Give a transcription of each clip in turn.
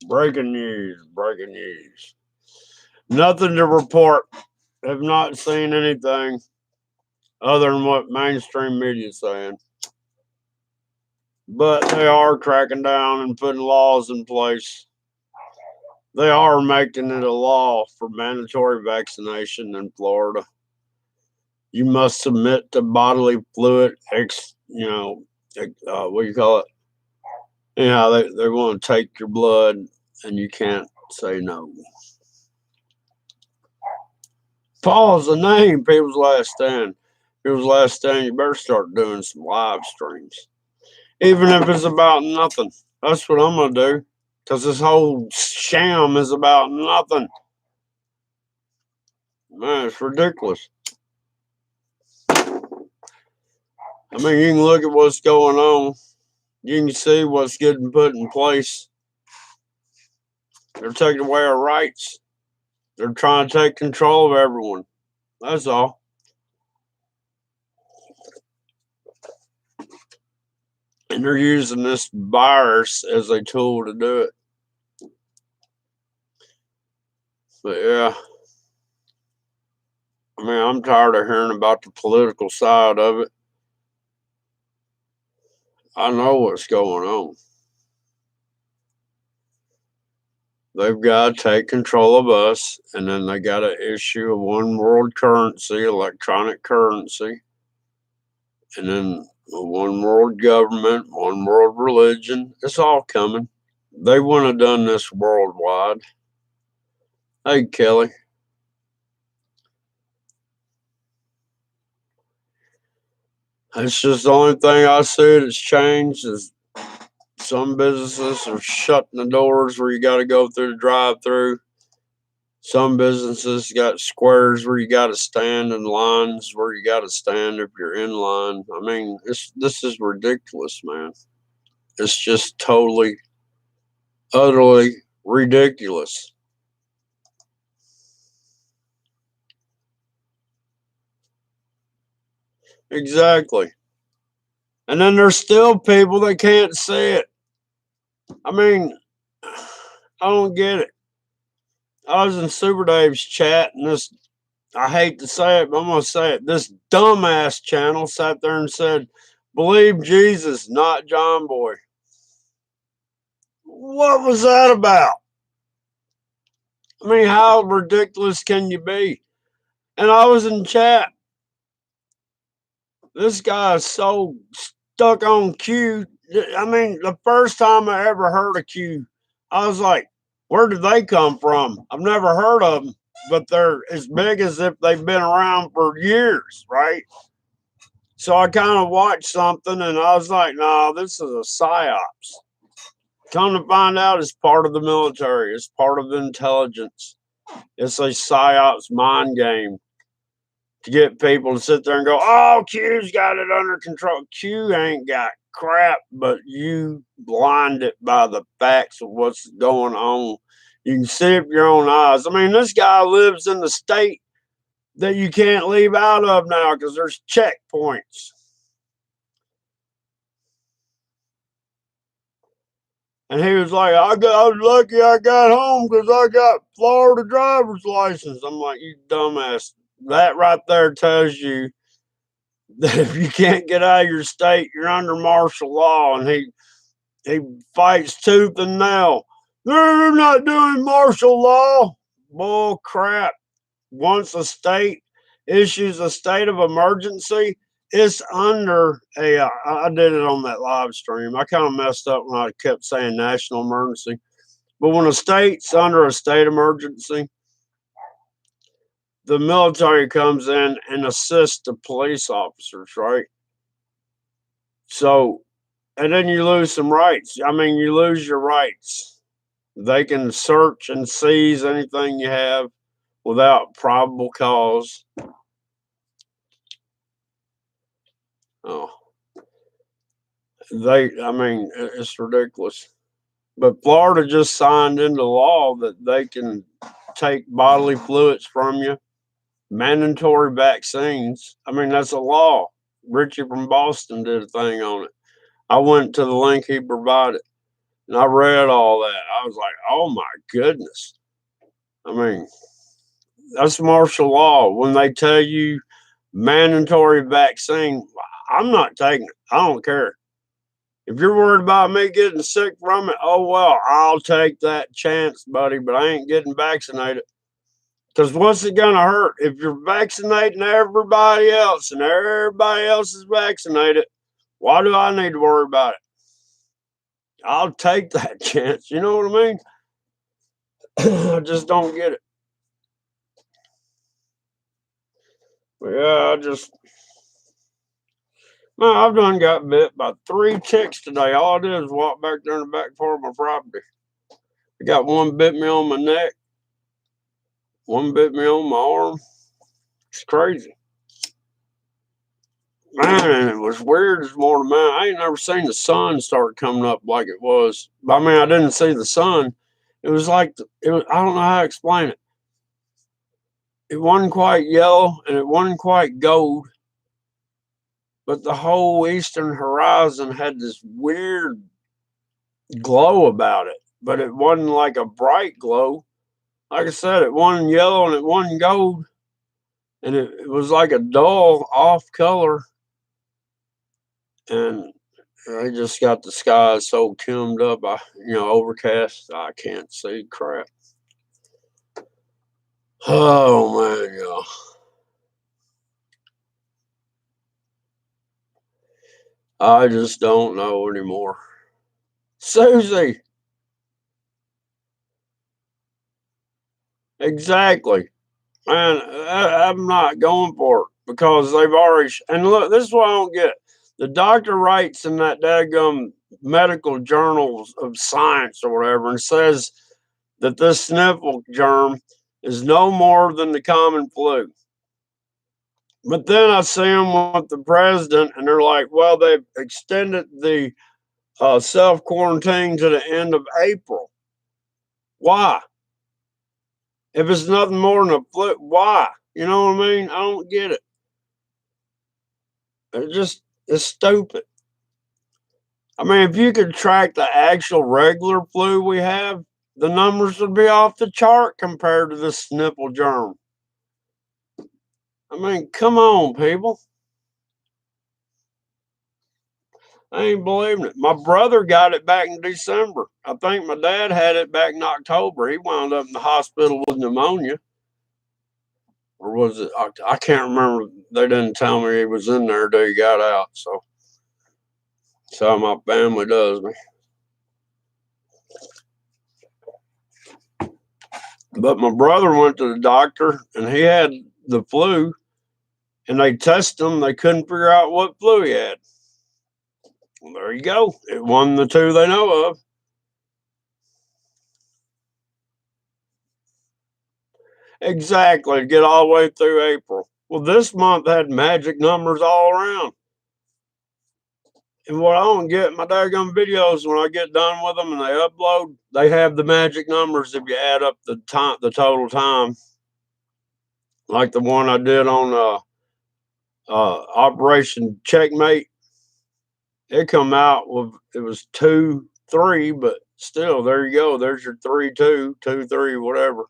Breaking news, breaking news. Nothing to report. Have not seen anything other than what mainstream media is saying. But they are cracking down and putting laws in place. They are making it a law for mandatory vaccination in Florida. You must submit to bodily fluid, what do you call it? Yeah, they want to take your blood and you can't say no. Paul's the name, People's Last Stand. People's Last Stand, you better start doing some live streams. Even if it's about nothing. That's what I'm going to do. Because this whole sham is about nothing. Man, it's ridiculous. I mean, you can look at what's going on. You can see what's getting put in place. They're taking away our rights. They're trying to take control of everyone. That's all. And they're using this virus as a tool to do it. But yeah. I mean, I'm tired of hearing about the political side of it. I know what's going on. They've got to take control of us, and then they got to issue a one world currency, electronic currency, and then a one world government, one world religion. It's all coming. They wouldn't have done this worldwide. Hey, Kelly. That's just the only thing I see that's changed is some businesses are shutting the doors where you got to go through the drive-through. Some businesses got squares where you got to stand and lines where you got to stand if you're in line. I mean, this is ridiculous, man. It's just totally, utterly ridiculous. Exactly. And then there's still people that can't see it. I mean, I don't get it. I was in Super Dave's chat, and I hate to say it, but I'm going to say it. This dumbass channel sat there and said, believe Jesus, not John Boy. What was that about? I mean, how ridiculous can you be? And I was in chat. This guy is so stuck on Q. I mean, the first time I ever heard of Q, I was like, where did they come from? I've never heard of them, but they're as big as if they've been around for years, right? So I kind of watched something and I was like, no, this is a psyops. Come to find out, it's part of the military. It's part of the intelligence. It's a psyops mind game to get people to sit there and go, oh, Q's got it under control. Q ain't got crap, but you blinded by the facts of what's going on. You can see it with your own eyes. I mean, this guy lives in the state that you can't leave out of now because there's checkpoints. And he was like, I was lucky I got home because I got Florida driver's license. I'm like, you dumbass. That right there tells you that if you can't get out of your state, you're under martial law. And he fights tooth and nail. They're not doing martial law. Bull crap. Once a state issues a state of emergency, it's under a. I did it on that live stream. I kind of messed up when I kept saying national emergency. But when a state's under a state emergency, the military comes in and assists the police officers, right? So, and then you lose some rights. I mean, you lose your rights. They can search and seize anything you have without probable cause. Oh, I mean, it's ridiculous. But Florida just signed into law that they can take bodily fluids from you, mandatory vaccines. I mean, that's a law. Richie from Boston did a thing on it. I went to the link he provided. And I read all that. I was like, oh my goodness. I mean, that's martial law. When they tell you mandatory vaccine, I'm not taking it. I don't care. If you're worried about me getting sick from it, oh well, I'll take that chance, buddy, but I ain't getting vaccinated. Because what's it gonna hurt? If you're vaccinating everybody else and everybody else is vaccinated, why do I need to worry about it? I'll take that chance. You know what I mean? I just don't get it. But yeah, man, I've done got bit by 3 ticks today. All I did is walk back there in the back part of my property. I got one bit me on my neck, one bit me on my arm. It's crazy. Man, it was weird this morning, man. I ain't never seen the sun start coming up like it was. I mean, I didn't see the sun. It was like it was, I don't know how to explain it. It wasn't quite yellow and it wasn't quite gold, but the whole eastern horizon had this weird glow about it. But it wasn't like a bright glow. Like I said, it wasn't yellow and it wasn't gold, and it was like a dull off color. And I just got the sky so tuned up, overcast. I can't see crap. Oh man, y'all. I just don't know anymore. Susie, exactly. Man, I'm not going for it because they've already. And look, this is what I don't get. The doctor writes in that daggum medical journals of science or whatever and says that this sniffle germ is no more than the common flu. But then I see them with the president, and they're like, "Well, they've extended the self quarantine to the end of April. Why? If it's nothing more than a flu, why? You know what I mean? I don't get it. It's stupid. I mean, if you could track the actual regular flu we have, the numbers would be off the chart compared to this sniffle germ. I mean, come on, people. I ain't believing it. My brother got it back in December. I think my dad had it back in October. He wound up in the hospital with pneumonia. Or was it? I can't remember. They didn't tell me he was in there till he got out. So my family does me. But my brother went to the doctor and he had the flu, and they tested him. They couldn't figure out what flu he had. Well, there you go. It won the two they know of. Exactly. Get all the way through April. Well, this month had magic numbers all around. And what I don't get, my daggone videos, when I get done with them and they upload, they have the magic numbers if you add up the total time. Like the one I did on Operation Checkmate, it come out with it was 2-3, but still, there you go. There's your 3-2, 2-3, whatever.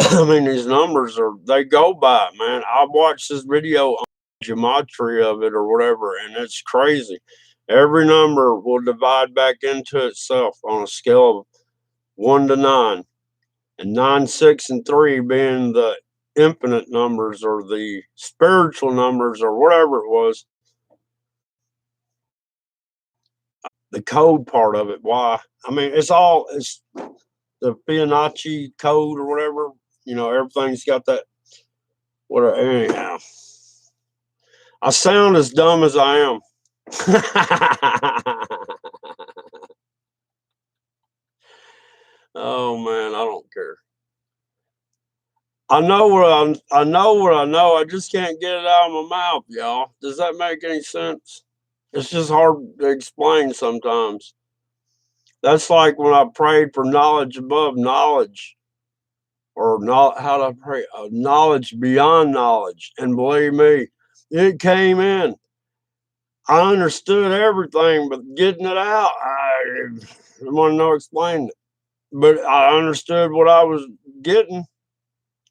I mean, these numbers they go by, man. I watched this video on gematria of it or whatever, and it's crazy. Every number will divide back into itself on a scale of 1 to 9, and 9, 6, and 3 being the infinite numbers or the spiritual numbers or whatever it was. The code part of it, why? I mean, it's the Fibonacci code or whatever. Everything's got that. Whatever. Anyhow, I sound as dumb as I am. Oh man, I don't care. I know what I know. I just can't get it out of my mouth, y'all. Does that make any sense? It's just hard to explain sometimes. That's like when I prayed for knowledge above knowledge, or not how to pray, knowledge beyond knowledge. And believe me, it came in. I understood everything, but getting it out, I want to know explain it. But I understood what I was getting.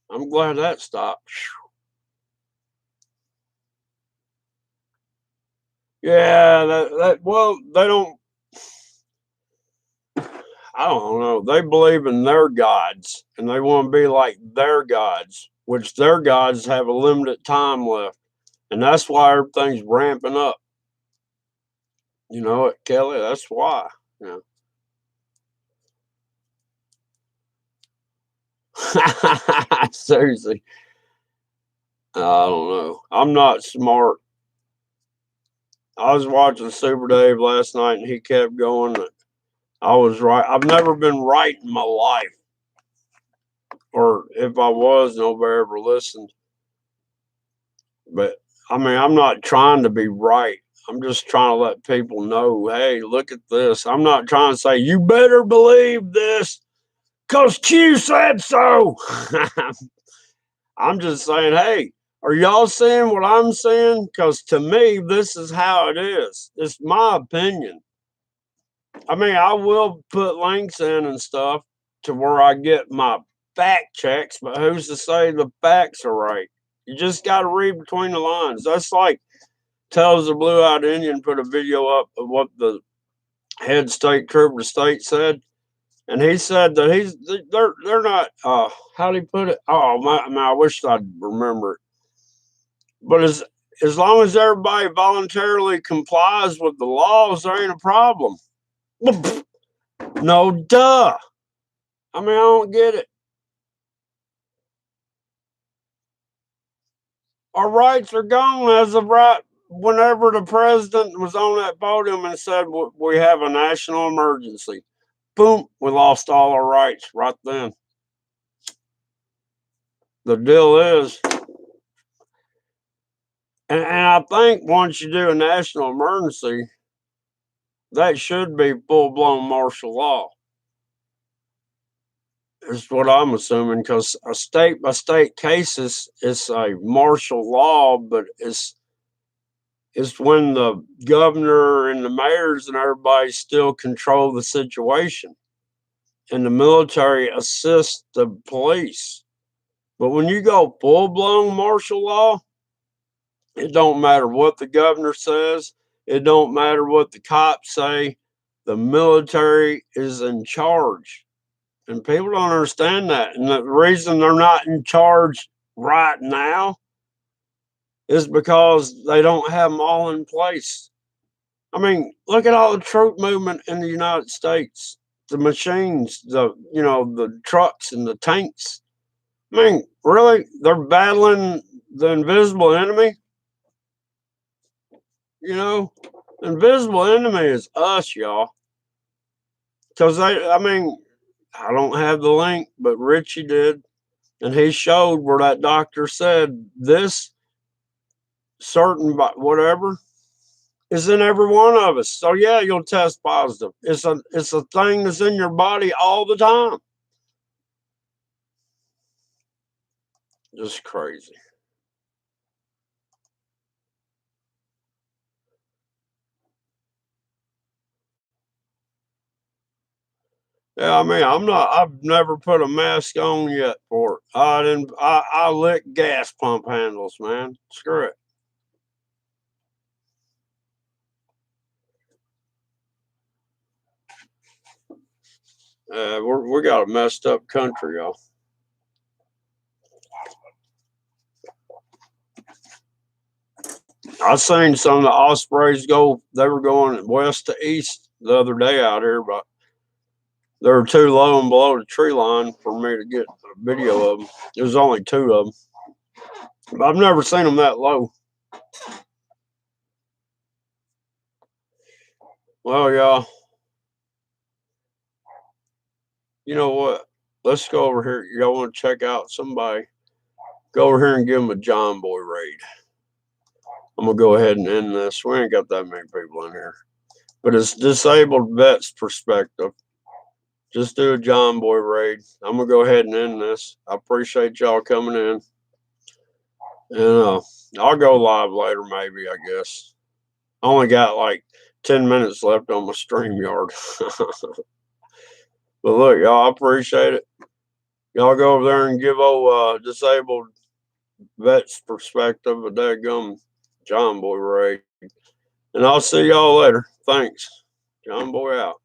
I'm glad that stopped. Yeah, that well, they don't. I don't know. They believe in their gods, and they want to be like their gods, which their gods have a limited time left, and that's why everything's ramping up. You know what, Kelly? That's why. You know. Seriously, I don't know. I'm not smart. I was watching Super Dave last night, and he kept going that I was right. I've never been right in my life, or if I was, nobody ever listened. But I mean, I'm not trying to be right. I'm just trying to let people know, hey, look at this. I'm not trying to say, you better believe this because Q said so. I'm just saying, hey, are y'all seeing what I'm seeing? Because to me, this is how it is. It's my opinion. I mean, I will put links in and stuff to where I get my fact checks, but who's to say the facts are right? You just got to read between the lines. That's like tells the blue-eyed Indian put a video up of what the head state trooper of the state said, and he said that they're not. How do he put it? Oh my, I wish I'd remember it. But as long as everybody voluntarily complies with the laws, there ain't a problem. No, duh. I mean, I don't get it. Our rights are gone as of right whenever the president was on that podium and said we have a national emergency. Boom, we lost all our rights right then. The deal is, and I think once you do a national emergency, that should be full blown martial law. Is what I'm assuming because a state by state cases is a martial law, but it's when the governor and the mayors and everybody still control the situation, and the military assists the police. But when you go full blown martial law, it don't matter what the governor says. It don't matter what the cops say. The military is in charge. And people don't understand that. And the reason they're not in charge right now is because they don't have them all in place. I mean, look at all the troop movement in the United States. The machines, the trucks and the tanks. I mean, really? They're battling the invisible enemy? You know, invisible enemy is us, y'all. Because I mean, I don't have the link, but Richie did, and he showed where that doctor said this certain whatever is in every one of us. So yeah, you'll test positive. It's a thing that's in your body all the time. Just crazy. Yeah, I mean, I've never put a mask on yet for it. I didn't. I lick gas pump handles, man. Screw it. We got a messed up country, y'all. I seen some of the ospreys go. They were going west to east the other day out here, but they were too low and below the tree line for me to get a video of them. There's only two of them, but I've never seen them that low. Well, y'all, you know what? Let's go over here. Y'all want to check out somebody? Go over here and give them a John Boy raid. I'm gonna go ahead and end this. We ain't got that many people in here, but it's disabled vets perspective. Just do a John Boy raid. I'm gonna go ahead and end this. I appreciate y'all coming in, and I'll go live later, maybe. I guess. I only got like 10 minutes left on my StreamYard. But look, y'all, I appreciate it. Y'all go over there and give old disabled vet's perspective of dadgum John Boy Ray. And I'll see y'all later. Thanks. John Boy out.